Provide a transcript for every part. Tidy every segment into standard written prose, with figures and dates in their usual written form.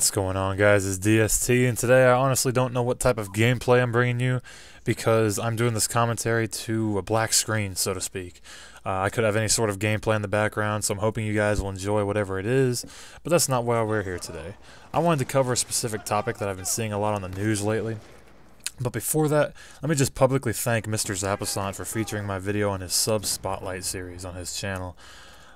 What's going on, guys? It's DST, and today I honestly don't know what type of gameplay I'm bringing you because I'm doing this commentary to a black screen, so to speak. I could have any sort of gameplay in the background, so I'm hoping you guys will enjoy whatever it is, but that's not why we're here today. I wanted to cover a specific topic that I've been seeing a lot on the news lately. But before that, let me just publicly thank Mr. Zappasant for featuring my video on his Sub Spotlight series on his channel.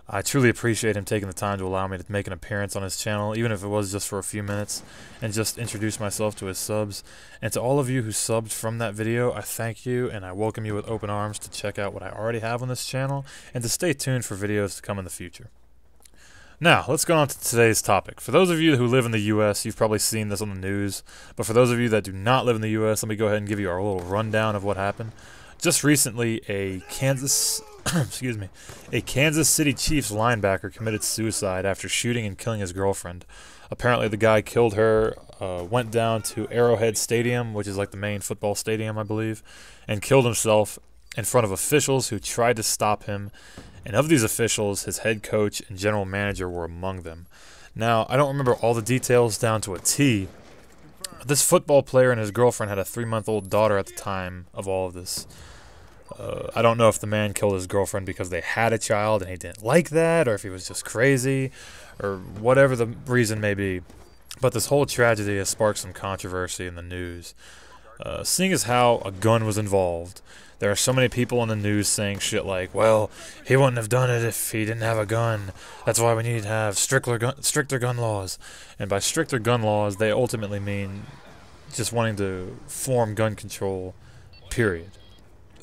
I truly appreciate him taking the time to allow me to make an appearance on his channel, even if it was just for a few minutes, and just introduce myself to his subs. And to all of you who subbed from that video, I thank you, and I welcome you with open arms to check out what I already have on this channel, and to stay tuned for videos to come in the future. Now, let's go on to today's topic. For those of you who live in the U.S., you've probably seen this on the news, but for those of you that do not live in the U.S., let me go ahead and give you our little rundown of what happened. Just recently, a Kansas City Chiefs linebacker committed suicide after shooting and killing his girlfriend. Apparently, the guy killed her, went down to Arrowhead Stadium, which is like the main football stadium, I believe, and killed himself in front of officials who tried to stop him. And of these officials, his head coach and general manager were among them. Now, I don't remember all the details down to a T, but this football player and his girlfriend had a 3-month-old daughter at the time of all of this. I don't know if the man killed his girlfriend because they had a child and he didn't like that, or if he was just crazy, or whatever the reason may be. But this whole tragedy has sparked some controversy in the news. Seeing as how a gun was involved, there are so many people in the news saying shit like, well, he wouldn't have done it if he didn't have a gun. That's why we need to have stricter gun laws. And by stricter gun laws, they ultimately mean just wanting to form gun control, period.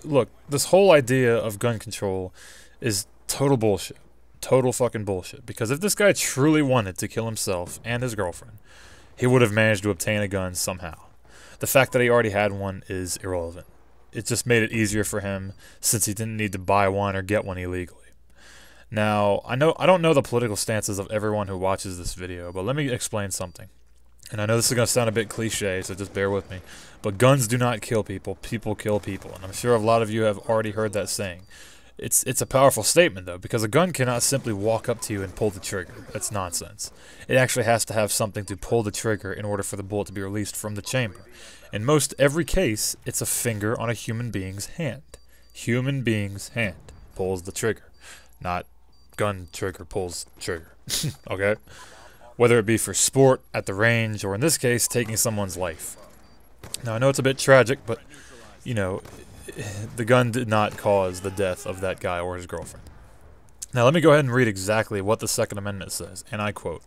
Look, this whole idea of gun control is total bullshit. Total fucking bullshit. Because if this guy truly wanted to kill himself and his girlfriend, he would have managed to obtain a gun somehow. The fact that he already had one is irrelevant. It just made it easier for him since he didn't need to buy one or get one illegally. Now, I don't know the political stances of everyone who watches this video, but let me explain something. And I know this is going to sound a bit cliche, so just bear with me. But guns do not kill people. People kill people. And I'm sure a lot of you have already heard that saying. It's a powerful statement, though, because a gun cannot simply walk up to you and pull the trigger. That's nonsense. It actually has to have something to pull the trigger in order for the bullet to be released from the chamber. In most every case, it's a finger on a human being's hand. Human being's hand pulls the trigger. Not gun trigger pulls trigger. Okay? Whether it be for sport, at the range, or in this case, taking someone's life. Now, I know it's a bit tragic, but, you know, the gun did not cause the death of that guy or his girlfriend. Now, let me go ahead and read exactly what the Second Amendment says, and I quote,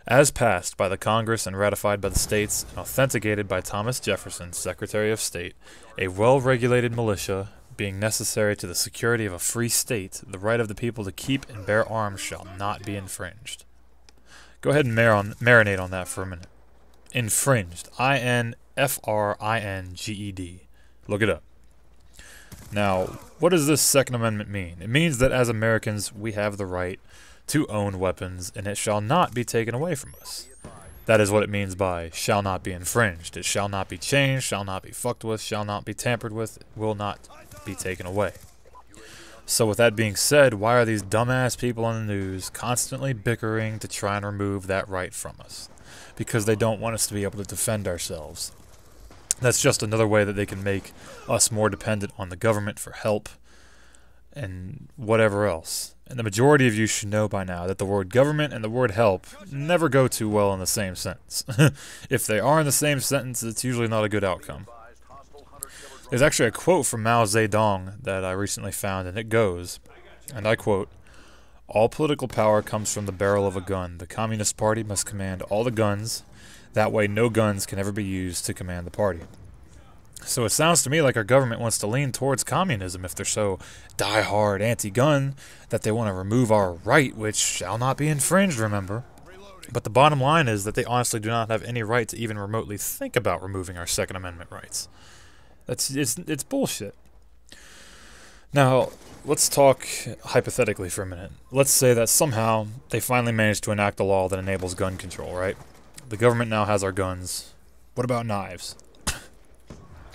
"As passed by the Congress and ratified by the states and authenticated by Thomas Jefferson, Secretary of State, a well-regulated militia, being necessary to the security of a free state, the right of the people to keep and bear arms shall not be infringed." Go ahead and marinate on that for a minute. Infringed. I-N-F-R-I-N-G-E-D. Look it up. Now, what does this Second Amendment mean? It means that as Americans, we have the right to own weapons, and it shall not be taken away from us. That is what it means by shall not be infringed. It shall not be changed, shall not be fucked with, shall not be tampered with, it will not be taken away. So with that being said, why are these dumbass people on the news constantly bickering to try and remove that right from us? Because they don't want us to be able to defend ourselves. That's just another way that they can make us more dependent on the government for help and whatever else. And the majority of you should know by now that the word government and the word help never go too well in the same sentence. If they are in the same sentence, it's usually not a good outcome. There's actually a quote from Mao Zedong that I recently found, and it goes, and I quote, "All political power comes from the barrel of a gun. The Communist Party must command all the guns. That way no guns can ever be used to command the party." So it sounds to me like our government wants to lean towards communism if they're so die-hard anti-gun that they want to remove our right, which shall not be infringed, remember. But the bottom line is that they honestly do not have any right to even remotely think about removing our Second Amendment rights. It's bullshit. Now, let's talk hypothetically for a minute. Let's say that somehow they finally managed to enact a law that enables gun control, right? The government now has our guns. What about knives?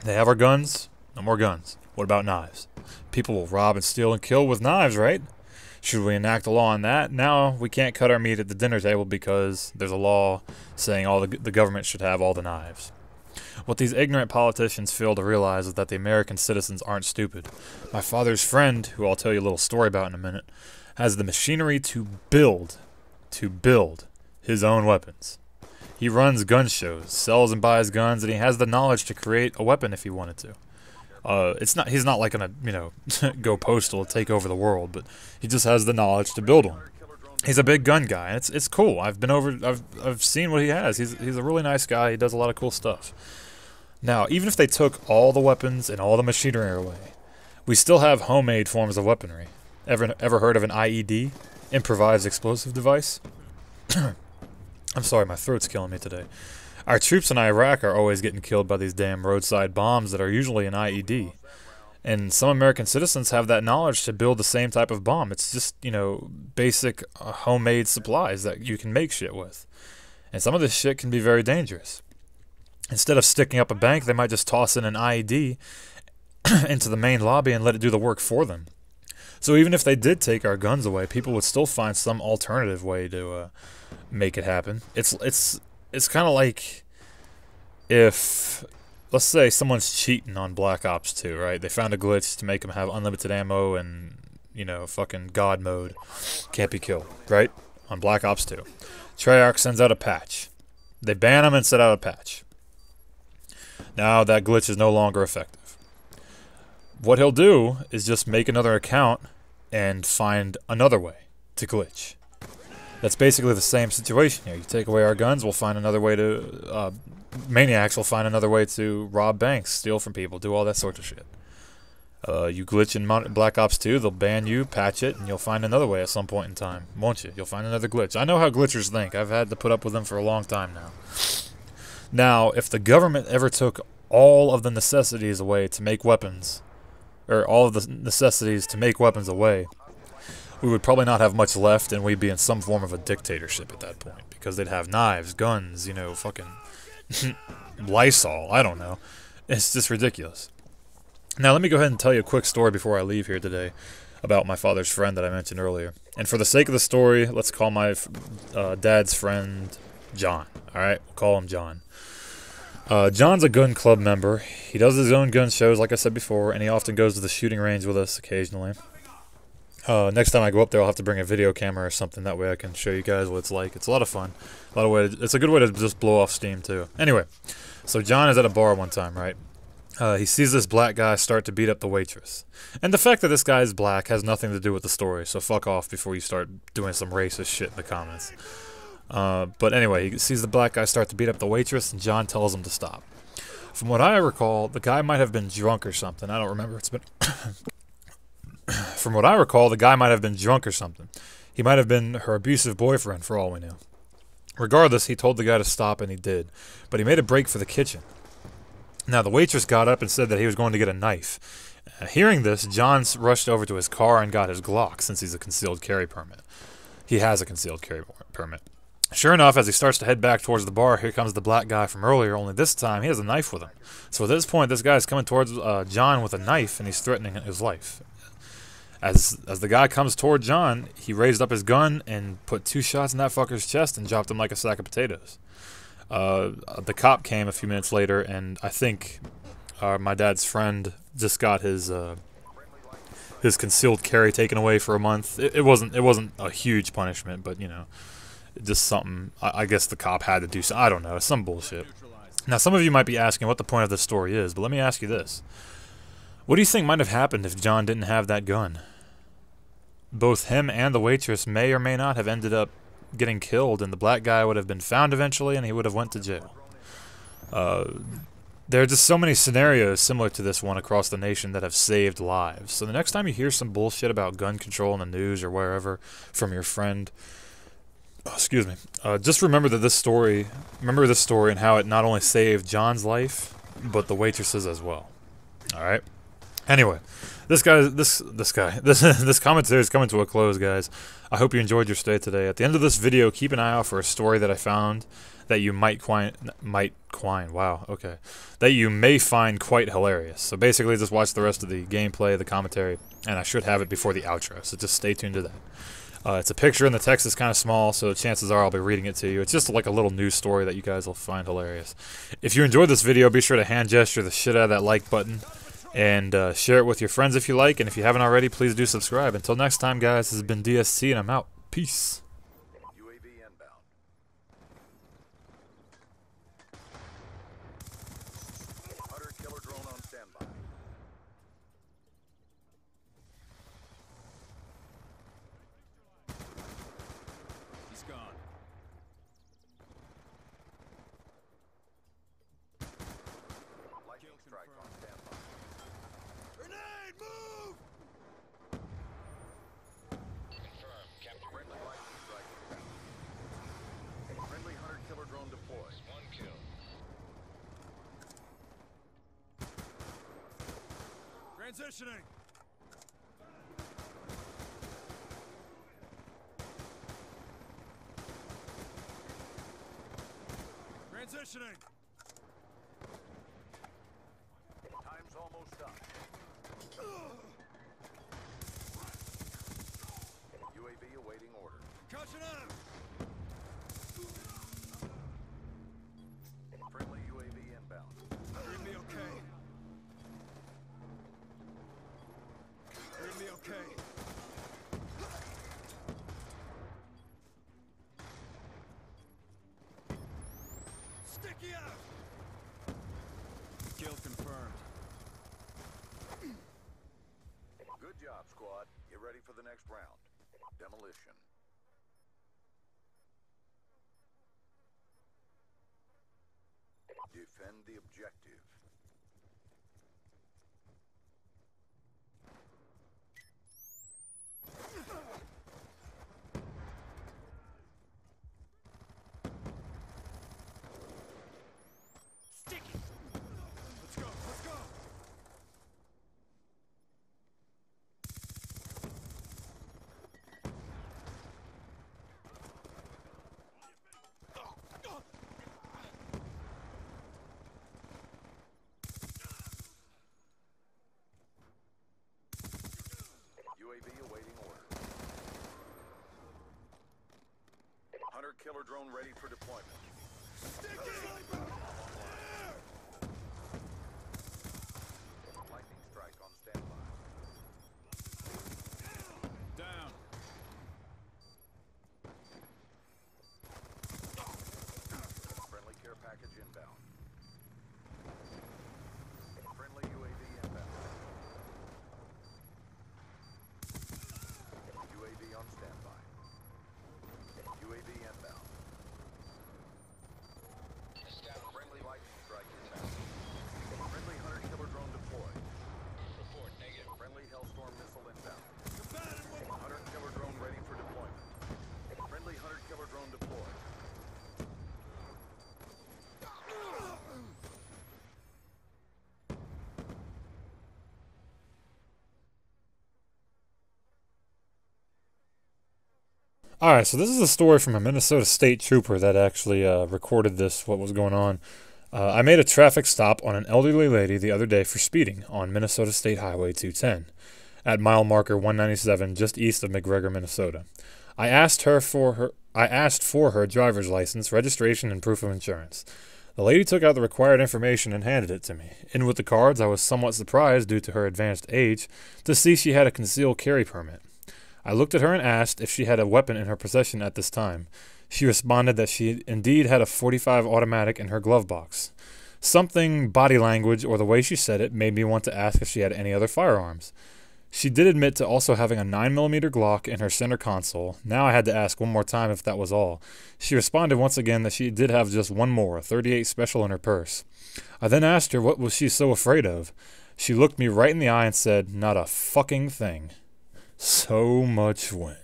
They have our guns, no more guns. What about knives? People will rob and steal and kill with knives, right? Should we enact a law on that? Now we can't cut our meat at the dinner table because there's a law saying the government should have all the knives. What these ignorant politicians fail to realize is that the American citizens aren't stupid. My father's friend, who I'll tell you a little story about in a minute, has the machinery to build his own weapons. He runs gun shows, sells and buys guns, and he has the knowledge to create a weapon if he wanted to. He's not like gonna, go postal and take over the world, but he just has the knowledge to build one. He's a big gun guy, and it's cool. I've seen what he has. He's a really nice guy. He does a lot of cool stuff. Now, even if they took all the weapons and all the machinery away, we still have homemade forms of weaponry. Ever heard of an IED? Improvised explosive device? I'm sorry, my throat's killing me today. Our troops in Iraq are always getting killed by these damn roadside bombs that are usually an IED. And some American citizens have that knowledge to build the same type of bomb. It's just, basic homemade supplies that you can make shit with. And some of this shit can be very dangerous. Instead of sticking up a bank, they might just toss in an IED into the main lobby and let it do the work for them. So even if they did take our guns away, people would still find some alternative way to make it happen. It's kind of like if, let's say someone's cheating on Black Ops 2, right? They found a glitch to make them have unlimited ammo and, fucking God mode. Can't be killed, right? On Black Ops 2. Treyarch sends out a patch. They ban them and set out a patch. Now that glitch is no longer effective. What he'll do is just make another account and find another way to glitch. That's basically the same situation here. You take away our guns, we'll find another way to... maniacs will find another way to rob banks, steal from people, do all that sort of shit. You glitch in Black Ops 2, they'll ban you, patch it, and you'll find another way at some point in time, won't you? You'll find another glitch. I know how glitchers think. I've had to put up with them for a long time now. Now, if the government ever took all of the necessities away to make weapons, or all of the necessities to make weapons away, we would probably not have much left, and we'd be in some form of a dictatorship at that point, because they'd have knives, guns, fucking Lysol, I don't know. It's just ridiculous. Now, let me go ahead and tell you a quick story before I leave here today about my father's friend that I mentioned earlier. And for the sake of the story, let's call my dad's friend John. Alright, we'll call him John. John's a gun club member. He does his own gun shows, like I said before, and he often goes to the shooting range with us occasionally. Next time I go up there, I'll have to bring a video camera or something. That way I can show you guys what it's like. It's a lot of fun. It's a good way to just blow off steam, too. Anyway, so John is at a bar one time, right? He sees this black guy start to beat up the waitress. And the fact that this guy is black has nothing to do with the story, so fuck off before you start doing some racist shit in the comments. But anyway, he sees the black guy start to beat up the waitress, and John tells him to stop. From what I recall, the guy might have been drunk or something. I don't remember. It's been... From what I recall, the guy might have been drunk or something. He might have been her abusive boyfriend, for all we knew. Regardless, he told the guy to stop, and he did. But he made a break for the kitchen. Now, the waitress got up and said that he was going to get a knife. Hearing this, John rushed over to his car and got his Glock, since he's a concealed carry permit. He has a concealed carry permit. Sure enough, as he starts to head back towards the bar, here comes the black guy from earlier, only this time he has a knife with him. So at this point, this guy's coming towards John with a knife, and he's threatening his life. As the guy comes toward John, he raised up his gun and put 2 shots in that fucker's chest and dropped him like a sack of potatoes. The cop came a few minutes later, and I think my dad's friend just got his concealed carry taken away for a month. It wasn't a huge punishment, but just something. I guess the cop had to do something. I don't know, some bullshit. Now, some of you might be asking what the point of this story is, but let me ask you this. What do you think might have happened if John didn't have that gun? Both him and the waitress may or may not have ended up getting killed, and the black guy would have been found eventually, and he would have went to jail. There are just so many scenarios similar to this one across the nation that have saved lives. So the next time you hear some bullshit about gun control in the news or wherever from your friend, just remember this story and how it not only saved John's life, but the waitress's as well. Alright? Anyway, this commentary is coming to a close, guys. I hope you enjoyed your stay today. At the end of this video, keep an eye out for a story that I found that you that you may find quite hilarious. So basically, just watch the rest of the gameplay, the commentary, and I should have it before the outro. So just stay tuned to that. It's a picture and the text is kind of small, so chances are I'll be reading it to you. It's just like a little news story that you guys will find hilarious. If you enjoyed this video, be sure to hand gesture the shit out of that like button. And share it with your friends if you like. And if you haven't already, please do subscribe. Until next time, guys, this has been DST, and I'm out. Peace. UAV inbound. Hunter killer drone on standby. He's gone. Lightning strike on standby. Grenade, move! Confirmed, Captain. Friendly lightning strike inbound. Friendly hunter killer drone deployed. One kill. Transitioning. Transitioning. Time's almost up. UAV awaiting order. Caution out! Friendly UAV inbound. Hear me okay? Hear me okay? Sticky out! Kill confirmed. Good job, squad. Get ready for the next round. Demolition. Defend the objective. Sticky! Let's go, let's go! UAV awaiting order. Hunter killer drone ready for deployment. Lightning strike on standby. Down. Friendly care package inbound. Friendly UAV inbound. UAV on standby. UAV inbound. Friendly lightning strike inbound. Friendly hunter killer drone deployed. Report negative. Friendly Hellstorm missile inbound. Hunter killer drone ready for deployment. Friendly hunter killer drone deployed. Alright, so this is a story from a Minnesota State trooper that actually recorded what was going on. I made a traffic stop on an elderly lady the other day for speeding on Minnesota State Highway 210 at mile marker 197 just east of McGregor, Minnesota. I asked for her driver's license, registration, and proof of insurance. The lady took out the required information and handed it to me. In with the cards, I was somewhat surprised, due to her advanced age, to see she had a concealed carry permit. I looked at her and asked if she had a weapon in her possession at this time. She responded that she indeed had a .45 automatic in her glove box. Something, body language, or the way she said it, made me want to ask if she had any other firearms. She did admit to also having a 9mm Glock in her center console. Now I had to ask one more time if that was all. She responded once again that she did have just one more, a .38 Special, in her purse. I then asked her what was she so afraid of. She looked me right in the eye and said, "Not a fucking thing." So much wind.